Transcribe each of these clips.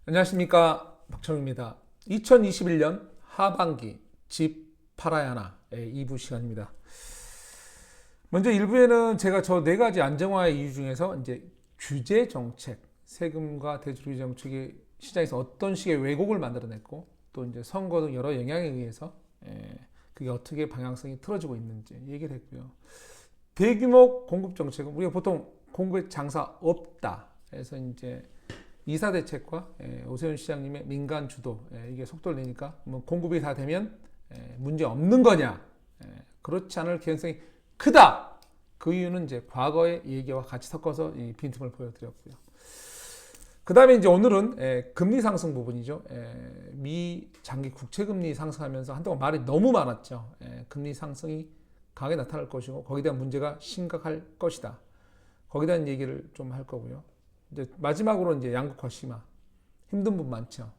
안녕하십니까, 박철우입니다. 2021년 하반기 집 팔아야 하나의 2부 시간입니다. 먼저 1부에는 제가 저 네 가지 안정화의 이유 중에서 이제 규제 정책, 세금과 대출 규제 정책이 시장에서 어떤 식의 왜곡을 만들어냈고 또 이제 선거 등 여러 영향에 의해서 그게 어떻게 방향성이 틀어지고 있는지 얘기를 했고요. 대규모 공급 정책은 우리가 보통 공급에 장사 없다 해서 이제 이사 대책과 오세훈 시장님의 민간 주도 이게 속도를 내니까 뭐 공급이 다 되면 문제 없는 거냐, 그렇지 않을 개연성이 크다. 그 이유는 이제 과거의 얘기와 같이 섞어서 이 빈틈을 보여드렸고요. 그 다음에 이제 오늘은 금리 상승 부분이죠. 미 장기 국채 금리 상승하면서 한동안 말이 너무 많았죠. 금리 상승이 강하게 나타날 것이고 거기에 대한 문제가 심각할 것이다. 거기에 대한 얘기를 좀 할 거고요. 이제 마지막으로 이제 양극화 심화, 힘든 분 많죠.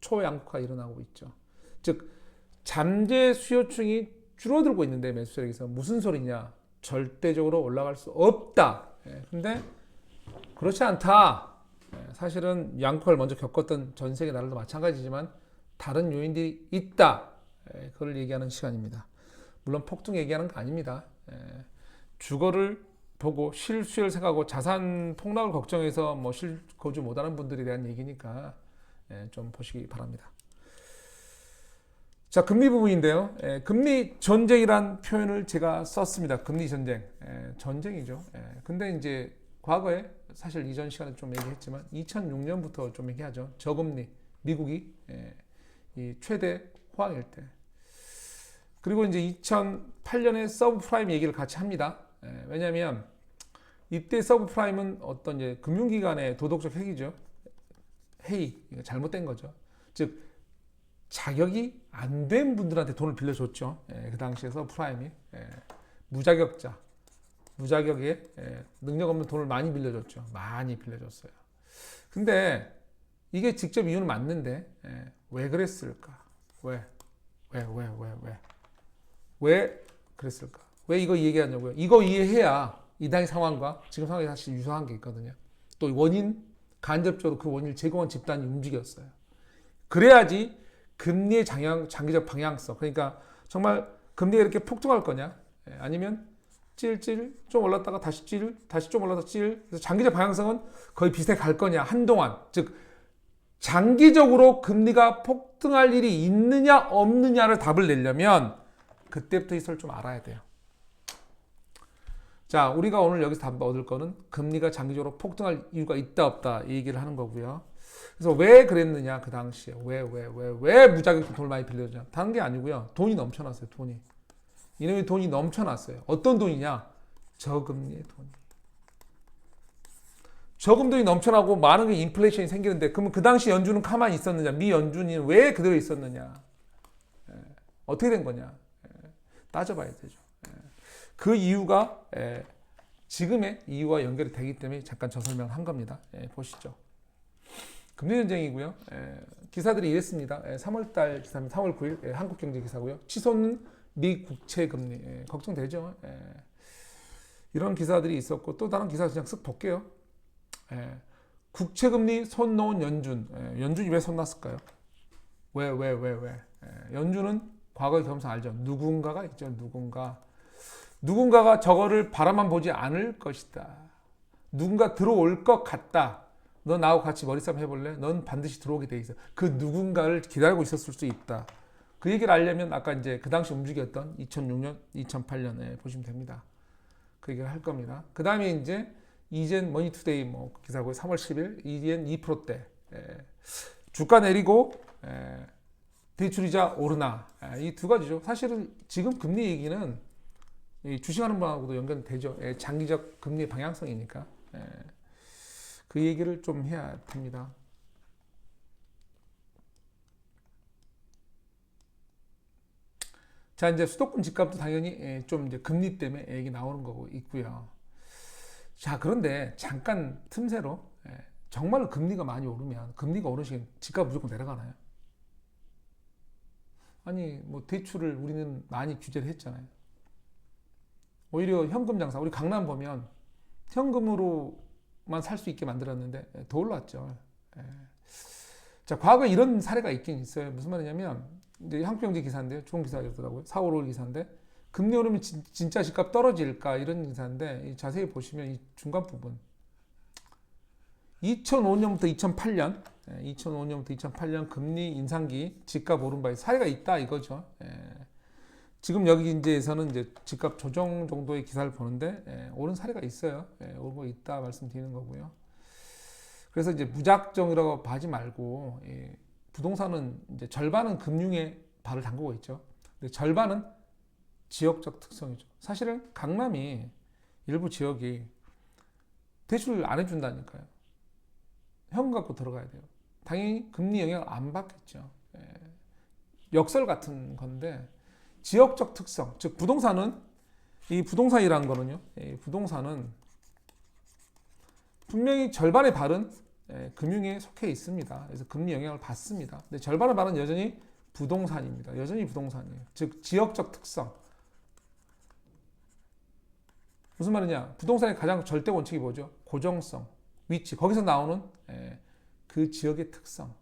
초양극화 일어나고 있죠. 즉 잠재 수요층이 줄어들고 있는데 매수 세력에서 무슨 소리냐? 절대적으로 올라갈 수 없다. 근데 그렇지 않다. 사실은 양극화를 먼저 겪었던 전 세계 나라도 마찬가지지만 다른 요인들이 있다. 그걸 얘기하는 시간입니다. 물론 폭등 얘기하는 거 아닙니다. 주거를 보고 실수요를 생각하고 자산 폭락을 걱정해서 뭐 실거주 못하는 분들에 대한 얘기니까 좀 보시기 바랍니다. 자, 금리 부분인데요. 금리 전쟁이란 표현을 제가 썼습니다. 금리 전쟁, 전쟁이죠. 근데 이제 과거에 사실 이전 시간에 좀 얘기했지만 2006년부터 좀 얘기하죠. 저금리, 미국이 이 최대 호황일 때. 그리고 이제 2008년에 서브프라임 얘기를 같이 합니다. 왜냐하면 이때 서브프라임은 어떤 이제 금융기관의 도덕적 해이죠. 해이, 잘못된 거죠. 즉 자격이 안 된 분들한테 돈을 빌려줬죠. 그 당시에 서브프라임이 무자격자, 무자격에 능력 없는 돈을 많이 빌려줬죠. 많이 빌려줬어요. 근데 이게 직접 이유는 맞는데 왜 그랬을까? 왜 그랬을까? 왜 이거 얘기하냐고요? 이거 이해해야 이 당의 상황과 지금 상황이 사실 유사한 게 있거든요. 또 원인, 간접적으로 그 원인을 제공한 집단이 움직였어요. 그래야지 금리의 장기적 방향성, 그러니까 정말 금리가 이렇게 폭등할 거냐, 아니면 찔찔 좀 올랐다가 다시 찔, 다시 좀 올라서 찔, 그래서 장기적 방향성은 거의 비슷하게 갈 거냐, 한동안, 즉 장기적으로 금리가 폭등할 일이 있느냐 없느냐를 답을 내려면 그때부터 이걸 좀 알아야 돼요. 자, 우리가 오늘 여기서 답 얻을 거는 금리가 장기적으로 폭등할 이유가 있다 없다 이 얘기를 하는 거고요. 그래서 왜 그랬느냐, 그 당시에 왜 무자격 돈을 많이 빌려주냐, 다른 게 아니고요. 돈이 넘쳐났어요. 돈이, 이놈의 돈이 넘쳐났어요. 어떤 돈이냐? 저금리의 돈이. 저금돈이 넘쳐나고 많은 게 인플레이션이 생기는데 그러면 그 당시 연준은 가만히 있었느냐? 미 연준이 왜 그대로 있었느냐? 어떻게 된 거냐? 따져봐야 되죠. 그 이유가 지금의 이유와 연결이 되기 때문에 잠깐 저 설명을 한 겁니다. 보시죠. 금리 전쟁이고요. 기사들이 이랬습니다. 3월달 기사입니다. 3월 9일 한국경제 기사고요. 치솟는 미 국채 금리, 걱정되죠. 이런 기사들이 있었고 또 다른 기사 그냥 쓱 볼게요. 국채 금리 손 놓은 연준. 연준이 왜 손 놨을까요? 왜? 연준은 과거의 경험상 알죠. 누군가가 있죠. 누군가가 저거를 바라만 보지 않을 것이다. 누군가 들어올 것 같다. 너 나하고 같이 머리싸움 해볼래? 넌 반드시 들어오게 돼 있어. 그 누군가를 기다리고 있었을 수 있다. 그 얘기를 알려면 아까 이제 그 당시 움직였던 2006년, 2008년에 보시면 됩니다. 그 얘기를 할 겁니다. 그 다음에 이제 이젠 머니투데이 뭐 기사고요. 3월 10일 이젠 2%대 주가 내리고 대출이자 오르나, 이 두 가지죠. 사실은 지금 금리 얘기는 주식하는 분하고도 연결되죠. 장기적 금리 방향성이니까 그 얘기를 좀 해야 됩니다. 자, 이제 수도권 집값도 당연히 좀 이제 금리 때문에 얘기 나오는 거고 있고요. 자, 그런데 잠깐 틈새로 정말로 금리가 많이 오르면 금리가 오르시면 집값 무조건 내려가나요? 아니 뭐 대출을 우리는 많이 규제를 했잖아요. 오히려 현금 장사, 우리 강남 보면 현금으로만 살 수 있게 만들었는데 더 올랐죠. 자, 과거에 이런 사례가 있긴 있어요. 무슨 말이냐면 이제 한국경제 기사인데요. 좋은 기사였더라고요. 4월 5일 기사인데 금리 오르면 진짜 집값 떨어질까 이런 기사인데 자세히 보시면 이 중간 부분 2005년부터 2008년 2005년부터 2008년 금리 인상기 집값 오른 바에 사례가 있다 이거죠. 지금 여기 이제에서는 이제 집값 조정 정도의 기사를 보는데 오른 사례가 있어요. 오른 거 있다 말씀드리는 거고요. 그래서 이제 무작정이라고 하지 말고 부동산은 이제 절반은 금융에 발을 담그고 있죠. 근데 절반은 지역적 특성이죠. 사실은 강남이 일부 지역이 대출을 안 해준다니까요. 현금 갖고 들어가야 돼요. 당연히 금리 영향을 안 받겠죠. 역설 같은 건데 지역적 특성, 즉 부동산은 이 부동산이라는 거는요. 부동산은 분명히 절반의 발은 금융에 속해 있습니다. 그래서 금리 영향을 받습니다. 근데 절반의 발은 여전히 부동산입니다. 여전히 부동산이에요. 즉 지역적 특성. 무슨 말이냐? 부동산의 가장 절대 원칙이 뭐죠? 고정성, 위치. 거기서 나오는 그 지역의 특성.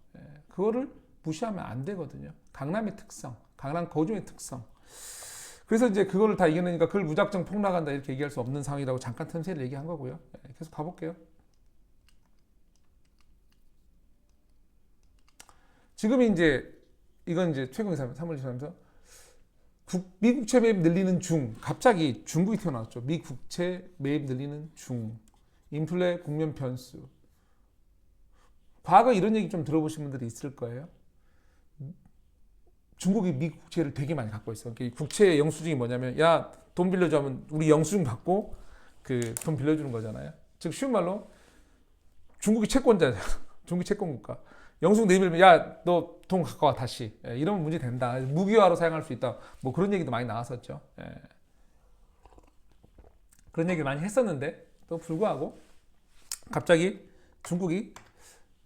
그거를 무시하면 안 되거든요. 강남의 특성, 강남 거주의 특성. 그래서 이제 그거를 다 이겨내니까 그걸 무작정 폭락한다 이렇게 얘기할 수 없는 상황이라고 잠깐 틈새를 얘기한 거고요. 계속 가볼게요. 지금이 이제 이건 이제 최근 3월 23일부터 미국채 매입 늘리는 중. 갑자기 중국이 튀어나왔죠. 미국채 매입 늘리는 중. 인플레 국면 변수. 과거 이런 얘기 좀 들어보신 분들이 있을 거예요. 중국이 미국 국채를 되게 많이 갖고 있어. 그러니까 국채의 영수증이 뭐냐면 야, 돈 빌려줘 하면 우리 영수증 받고 그 돈 빌려주는 거잖아요. 즉 쉬운 말로 중국이 채권자잖아. 중국이 채권국가. 영수증 내밀면 야, 너 돈 갖고 와 다시. 이러면 문제 된다. 무기화로 사용할 수 있다. 뭐 그런 얘기도 많이 나왔었죠. 그런 얘기를 많이 했었는데 또 불구하고 갑자기 중국이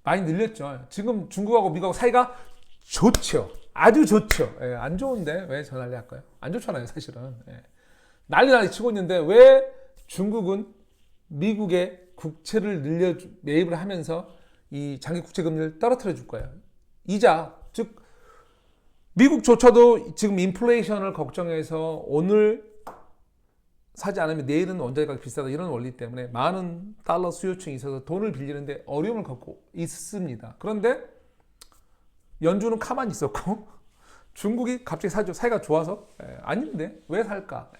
많이 늘렸죠. 지금 중국하고 미국하고 사이가 좋죠. 아주 좋죠. 안 좋은데 왜 저 난리 할까요? 안 좋잖아요, 사실은. 난리 치고 있는데 왜 중국은 미국의 국채를 매입을 하면서 이 장기 국채 금리를 떨어뜨려 줄 거예요. 이자, 즉 미국조차도 지금 인플레이션을 걱정해서 오늘 사지 않으면 내일은 원자재 가격이 비싸다 이런 원리 때문에 많은 달러 수요층이 있어서 돈을 빌리는데 어려움을 겪고 있습니다. 그런데 연준은 가만히 있었고 중국이 갑자기 사죠. 사이가 좋아서? 아닌데 왜 살까?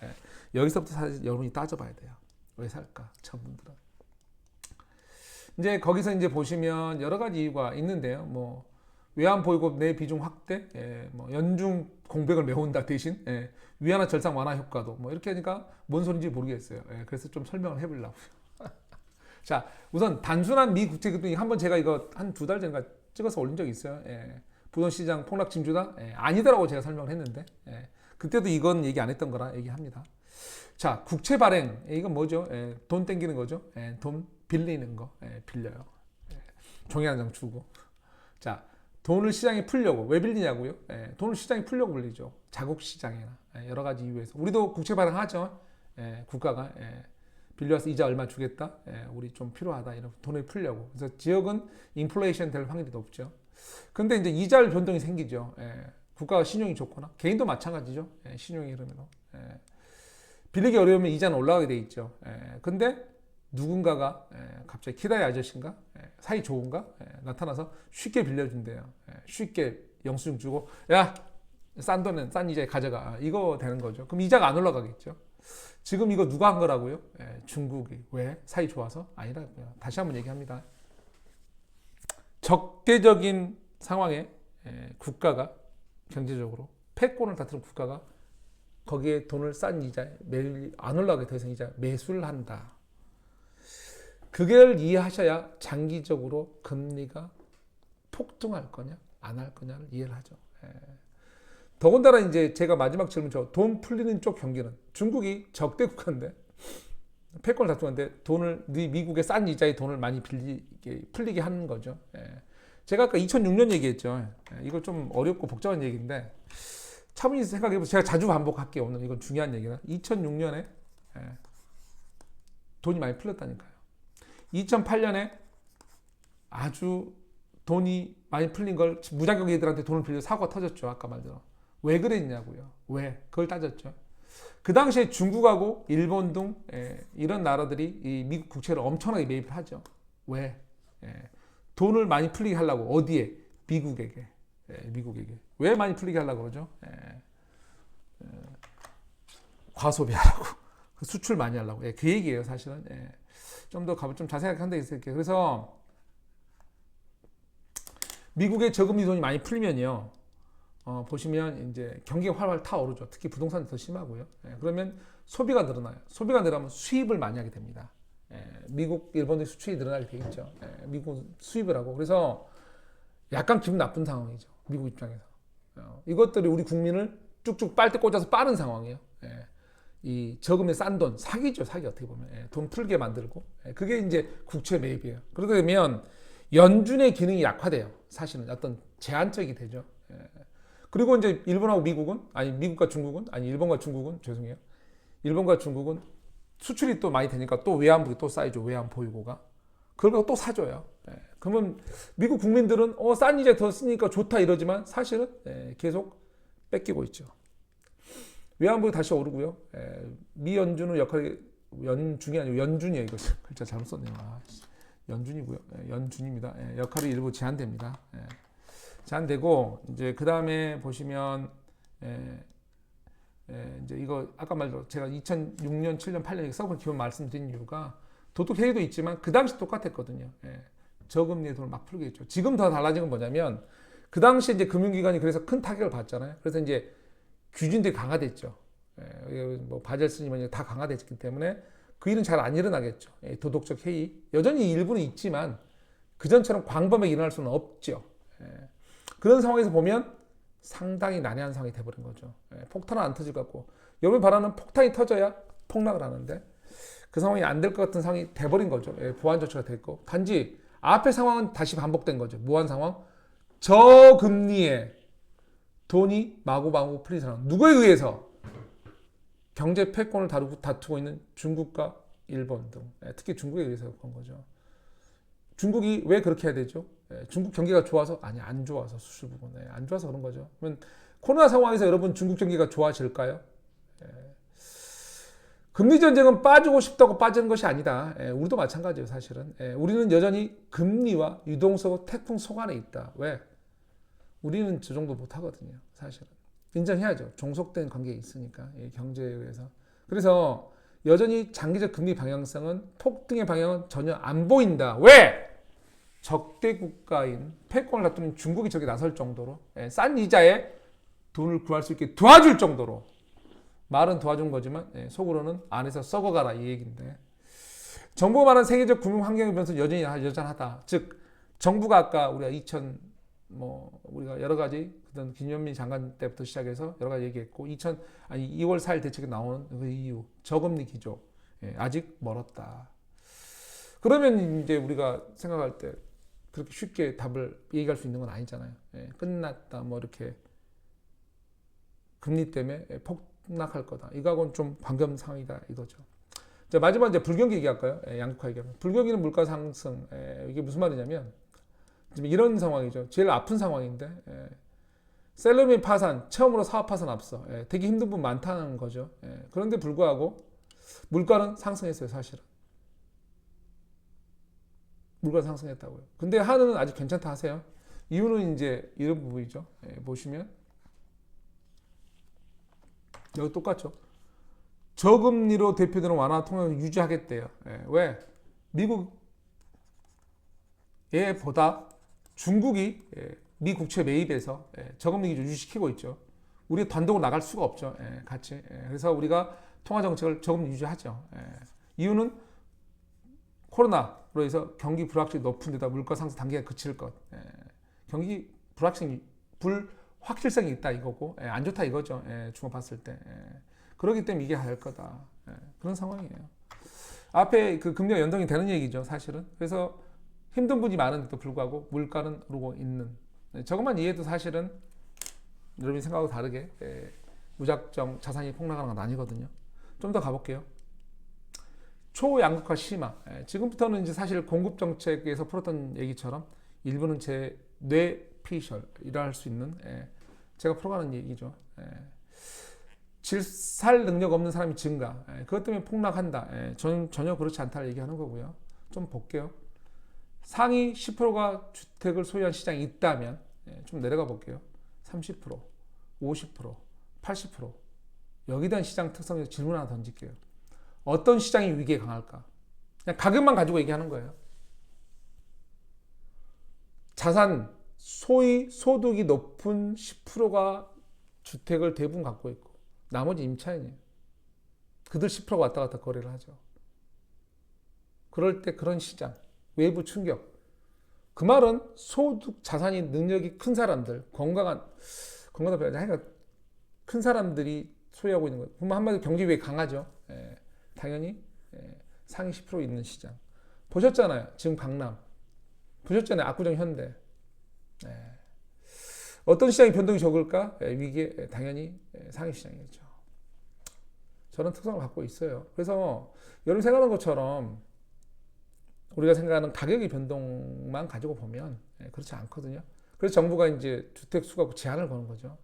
여기서부터 사실 여러분이 따져봐야 돼요. 왜 살까? 전문들은. 이제 거기서 이제 보시면 여러 가지 이유가 있는데요. 뭐 외환 보유고 내 비중 확대, 뭐 연중 공백을 메운다 대신 위안화 절상 완화 효과도 뭐 이렇게 하니까 뭔 소리인지 모르겠어요. 그래서 좀 설명을 해보려고요. 자, 우선 단순한 미 국채 금리 한번 제가 이거 한 2달 전인가 찍어서 올린 적이 있어요. 부동시장 폭락 징조다? 아니다라고 제가 설명을 했는데 그때도 이건 얘기 안 했던 거라 얘기합니다. 자, 국채 발행 이건 뭐죠? 돈 땡기는 거죠. 돈 빌리는 거, 빌려요. 종이 한 장 주고. 자, 돈을 시장에 풀려고 왜 빌리냐고요? 돈을 시장에 풀려고 빌리죠. 자국 시장이나 여러 가지 이유에서 우리도 국채 발행하죠. 국가가 빌려와서 이자 얼마 주겠다. 우리 좀 필요하다. 이런 돈을 풀려고. 그래서 지역은 인플레이션 될 확률이 높죠. 근데 이제 이자율 변동이 생기죠. 국가가 신용이 좋거나 개인도 마찬가지죠. 신용이 흐르면 빌리기 어려우면 이자는 올라가게 돼 있죠. 근데 누군가가 갑자기 키다의 아저씨인가 사이 좋은가 나타나서 쉽게 빌려준대요. 쉽게 영수증 주고 야, 싼 돈은 싼 이자에 가져가. 이거 되는 거죠. 그럼 이자가 안 올라가겠죠. 지금 이거 누가 한 거라고요? 중국이. 왜? 사이 좋아서? 아니라고요. 다시 한번 얘기합니다. 적대적인 상황에 국가가 경제적으로 패권을 다투는 국가가 거기에 돈을 싼 이자에 매일 안 올라가게 더 이상 이자 매수를 한다. 그걸 이해하셔야 장기적으로 금리가 폭등할 거냐 안 할 거냐를 이해를 하죠. 더군다나 이제 제가 마지막 질문 돈 풀리는 쪽 경기는 중국이 적대 국가인데 패권을 다투는데 돈을 미국의 싼 이자에 돈을 많이 풀리게 하는 거죠. 제가 아까 2006년 얘기했죠. 이거 좀 어렵고 복잡한 얘기인데 차분히 생각해보세요. 제가 자주 반복할게요. 오늘 이건 중요한 얘기다. 2006년에 돈이 많이 풀렸다니까요. 2008년에 아주 돈이 많이 풀린 걸 무자격 애들한테 돈을 빌려 사고가 터졌죠. 아까 말대로. 왜 그랬냐고요. 왜? 그걸 따졌죠. 그 당시에 중국하고 일본 등 이런 나라들이 이 미국 국채를 엄청나게 매입을 하죠. 왜? 돈을 많이 풀리게 하려고. 어디에? 미국에게. 미국에게. 왜 많이 풀리게 하려고 그러죠? 과소비하라고. 수출 많이 하려고. 그 얘기예요, 사실은. 좀 더 좀 자세하게 한데 있을게요. 그래서 미국의 저금리 돈이 많이 풀리면요. 보시면 이제 경기가 활활 타오르죠. 특히 부동산이 더 심하고요. 그러면 소비가 늘어나요. 소비가 늘어나면 수입을 많이 하게 됩니다. 미국, 일본의 수출이 늘어나게 되겠죠. 미국 수입을 하고. 그래서 약간 기분 나쁜 상황이죠. 미국 입장에서. 이것들이 우리 국민을 쭉쭉 빨대 꽂아서 빠른 상황이에요. 이 저금리 싼 돈, 사기죠. 사기 어떻게 보면. 돈 풀게 만들고. 그게 이제 국채 매입이에요. 그러게 되면 연준의 기능이 약화돼요. 사실은 어떤 제한적이 되죠. 그리고 이제 일본하고 미국은, 아니 미국과 중국은, 아니 일본과 중국은, 죄송해요. 일본과 중국은 수출이 또 많이 되니까 또 외환복이 또 쌓이죠. 외환 보유고가. 그걸 또 사줘요. 그러면 미국 국민들은 싼 이자 더 쓰니까 좋다 이러지만 사실은 계속 뺏기고 있죠. 외환복이 다시 오르고요. 미 연준의 역할이 연준이 아니고 연준이에요. 이거 글자 잘못 썼네요. 연준이고요. 연준입니다. 역할이 일부 제한됩니다. 제한되고 이제 그 다음에 보시면 이제 이거 아까 말로 제가 2006년, 7년, 8년 서브 기본 말씀드린 이유가 도둑 해이도 있지만 그 당시 똑같았거든요. 저금리에 돈을 막 풀게 했죠. 지금 더 달라진 건 뭐냐면 그 당시 이제 금융기관이 그래서 큰 타격을 받잖아요. 그래서 이제 규준들이 강화됐죠. 뭐 바젤 스님은 다 강화됐기 때문에 그 일은 잘 안 일어나겠죠. 도덕적 해이 여전히 일부는 있지만 그 전처럼 광범위하게 일어날 수는 없죠. 그런 상황에서 보면 상당히 난해한 상황이 돼버린 거죠. 폭탄은 안 터질 것 같고 여러분 바라는 폭탄이 터져야 폭락을 하는데 그 상황이 안 될 것 같은 상황이 돼버린 거죠. 보완 조치가 됐고 단지 앞의 상황은 다시 반복된 거죠. 무한 상황. 저금리에 돈이 마구마구 풀린 상황. 누구에 의해서? 경제 패권을 다투고 있는 중국과 일본 등 특히 중국에 의해서 그런 거죠. 중국이 왜 그렇게 해야 되죠? 중국 경기가 좋아서? 아니 안 좋아서 수출 부분 안 좋아서 그런 거죠. 그러면 코로나 상황에서 여러분 중국 경기가 좋아질까요? 금리 전쟁은 빠지고 싶다고 빠지는 것이 아니다. 우리도 마찬가지예요 사실은. 우리는 여전히 금리와 유동성 태풍 속 안에 있다. 왜? 우리는 저 정도 못하거든요 사실은. 인정해야죠. 종속된 관계에 있으니까 경제에 의해서. 그래서 여전히 장기적 금리 방향성은 폭등의 방향은 전혀 안 보인다. 왜? 적대 국가인 패권을 다투는 중국이 저기 나설 정도로 싼 이자에 돈을 구할 수 있게 도와줄 정도로 말은 도와준 거지만 속으로는 안에서 썩어가라 이 얘기인데 정부가 말한 세계적 금융 환경의 변수는 여전히 여전하다. 즉 정부가 아까 우리가 우리가 여러 가지 그런 김현미 장관 때부터 시작해서 여러 가지 얘기했고 2월 4일 대책에 나오는 그 이유 저금리 기조 아직 멀었다. 그러면 이제 우리가 생각할 때 그렇게 쉽게 답을 얘기할 수 있는 건 아니잖아요. 끝났다 뭐 이렇게 금리 때문에 폭락할 거다. 이거하고는 좀 반경 상황이다 이거죠. 자, 마지막 이제 불경기 얘기할까요? 양극화 얘기하면 불경기는 물가 상승. 이게 무슨 말이냐면 지금 이런 상황이죠. 제일 아픈 상황인데 셀러민 파산, 처음으로 사업 파산 앞서 되게 힘든 부분 많다는 거죠. 그런데 불구하고 물가는 상승했어요, 사실은. 물가 상승했다고요. 근데 한은은 아직 괜찮다 하세요. 이유는 이제 이런 부분이죠. 보시면 여기 똑같죠. 저금리로 대표되는 완화 통화를 유지하겠대요. 왜? 미국보다 중국이 미 국채 매입에서 저금리 기준 유지시키고 있죠. 우리가 단독으로 나갈 수가 없죠. 같이. 그래서 우리가 통화 정책을 저금리 유지하죠. 이유는 코로나로 해서 경기 불확실성이 높은 데다 물가 상승 단계가 그칠 것. 경기 불확실성이 있다 이거고 안 좋다 이거죠. 중국 봤을 때. 그렇기 때문에 이게 할 거다. 그런 상황이에요. 앞에 그 금리가 연동이 되는 얘기죠, 사실은. 그래서 힘든 분이 많은데도 불구하고 물가는 오르고 있는. 저것만 이해해도 사실은 여러분이 생각하고 다르게 무작정 자산이 폭락하는 건 아니거든요. 좀 더 가볼게요. 초양극화 심화. 지금부터는 이제 사실 공급 정책에서 풀었던 얘기처럼 일부는 제 뇌피셜이라 할 수 있는 제가 풀어가는 얘기죠. 살 능력 없는 사람이 증가. 그것 때문에 폭락한다. 저는 전혀 그렇지 않다를 얘기하는 거고요. 좀 볼게요. 상위 10%가 주택을 소유한 시장이 있다면 좀 내려가 볼게요. 30%, 50%, 80%. 여기에 대한 시장 특성에서 질문 하나 던질게요. 어떤 시장이 위기에 강할까? 그냥 가격만 가지고 얘기하는 거예요. 자산, 소위 소득이 높은 10%가 주택을 대부분 갖고 있고 나머지 임차인이에요. 그들 10%가 왔다 갔다 거래를 하죠. 그럴 때 그런 시장, 외부 충격. 그 말은 소득, 자산이 능력이 큰 사람들, 건강하다 하니까 큰 사람들이 소유하고 있는 거예요. 그러면 한마디로 경제 위에 강하죠. 당연히 상위 10% 있는 시장. 보셨잖아요. 지금 강남. 보셨잖아요. 압구정 현대. 어떤 시장이 변동이 적을까? 위기에 당연히 상위 시장이겠죠. 저는 특성을 갖고 있어요. 그래서 여러분 생각하는 것처럼 우리가 생각하는 가격의 변동만 가지고 보면 그렇지 않거든요. 그래서 정부가 이제 주택 수가 제한을 거는 거죠.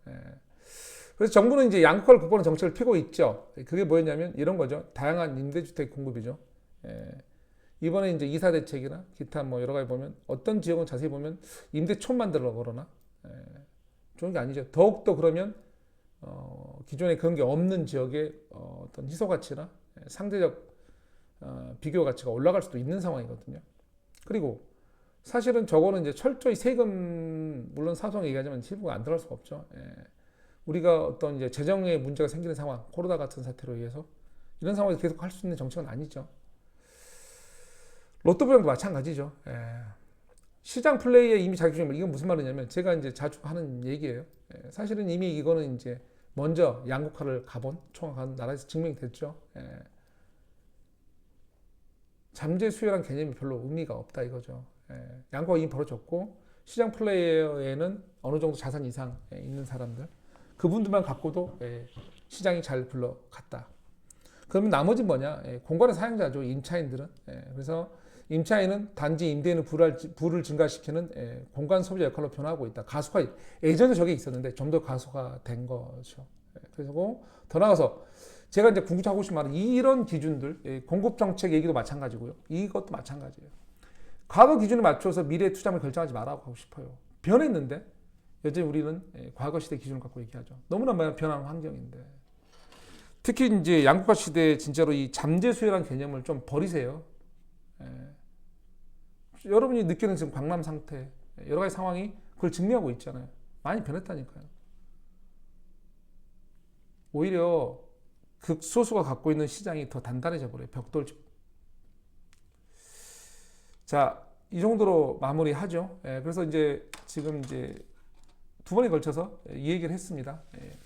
그래서 정부는 이제 양극화를 극복하는 정책을 펴고 있죠. 그게 뭐였냐면 이런 거죠. 다양한 임대주택 공급이죠. 이번에 이제 이사 대책이나 기타 뭐 여러 가지 보면 어떤 지역은 자세히 보면 임대촌 만들어 그러나 좋은 게 아니죠. 더욱더 그러면 기존에 그런 게 없는 지역의 어떤 희소 가치나 상대적 비교 가치가 올라갈 수도 있는 상황이거든요. 그리고 사실은 저거는 이제 철저히 세금 물론 사소하게 얘기하지만 일부가 안 들어갈 수가 없죠. 우리가 어떤 이제 재정에 문제가 생기는 상황, 코로나 같은 사태로 의해서 이런 상황에서 계속 할 수 있는 정책은 아니죠. 로또 분양도 마찬가지죠. 시장 플레이에 이미 자기중심. 이건 무슨 말이냐면 제가 이제 자주 하는 얘기예요. 사실은 이미 이거는 이제 먼저 양극화를 가본 총각한 나라에서 증명이 됐죠. 잠재 수요라는 개념이 별로 의미가 없다 이거죠. 양극화가 이미 벌어졌고 시장 플레이어에는 어느 정도 자산 이상 있는 사람들 그분들만 갖고도 시장이 잘 굴러갔다. 그러면 나머지 뭐냐? 공간의 사용자죠. 임차인들은. 그래서 임차인은 단지 임대인의 부를 증가시키는 공간 소비자 역할로 변하고 있다. 가속화, 예전에 저게 있었는데 좀 더 가속화된 거죠. 그리고 더 나아가서 제가 이제 궁금하고 싶은 말은 이런 기준들, 공급 정책 얘기도 마찬가지고요. 이것도 마찬가지예요. 과거 기준에 맞춰서 미래 투자를 결정하지 말라고 하고 싶어요. 변했는데 여전히 우리는 과거 시대 기준을 갖고 얘기하죠. 너무나 변한 환경인데. 특히 이제 양극화 시대에 진짜로 이 잠재 수요라는 개념을 좀 버리세요. 여러분이 느끼는 지금 강남 상태, 여러 가지 상황이 그걸 증명하고 있잖아요. 많이 변했다니까요. 오히려 극소수가 갖고 있는 시장이 더 단단해져 버려요. 벽돌집. 자, 이 정도로 마무리하죠. 그래서 이제 지금 이제 두 번에 걸쳐서 이 얘기를 했습니다.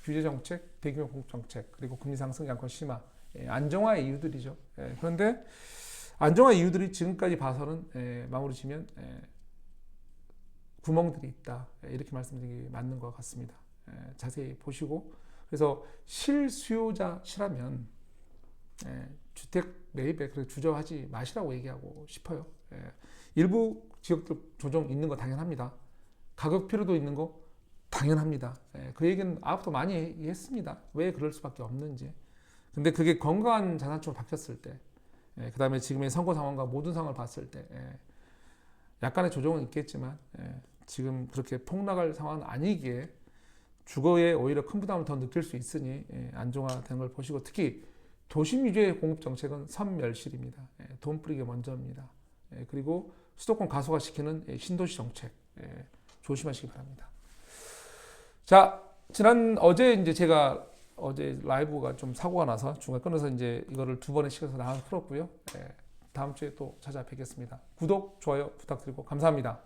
규제 정책, 대규모 공급 정책, 그리고 금리 상승, 양극화 심화, 안정화의 이유들이죠. 그런데 안정화 이유들이 지금까지 봐서는 마무리 지면 구멍들이 있다. 이렇게 말씀드리는 게 맞는 것 같습니다. 자세히 보시고 그래서 실수요자시라면 주택 매입에 주저하지 마시라고 얘기하고 싶어요. 일부 지역들 조정 있는 거 당연합니다. 가격 필요도 있는 거 당연합니다. 그 얘기는 아까부터 많이 했습니다. 왜 그럴 수밖에 없는지. 근데 그게 건강한 자산축으로 바뀌었을 때 그 다음에 지금의 선거 상황과 모든 상황을 봤을 때 약간의 조정은 있겠지만 지금 그렇게 폭락할 상황은 아니기에 주거에 오히려 큰 부담을 더 느낄 수 있으니 안정화된 걸 보시고 특히 도심 위주의 공급 정책은 선멸실입니다. 돈 뿌리기 먼저입니다. 그리고 수도권 가속화시키는 신도시 정책 조심하시기 바랍니다. 자, 어제 이제 제가 어제 라이브가 좀 사고가 나서 중간에 끊어서 이제 이거를 두 번에 시켜서 나눠서 풀었고요. 다음 주에 또 찾아뵙겠습니다. 구독, 좋아요 부탁드리고 감사합니다.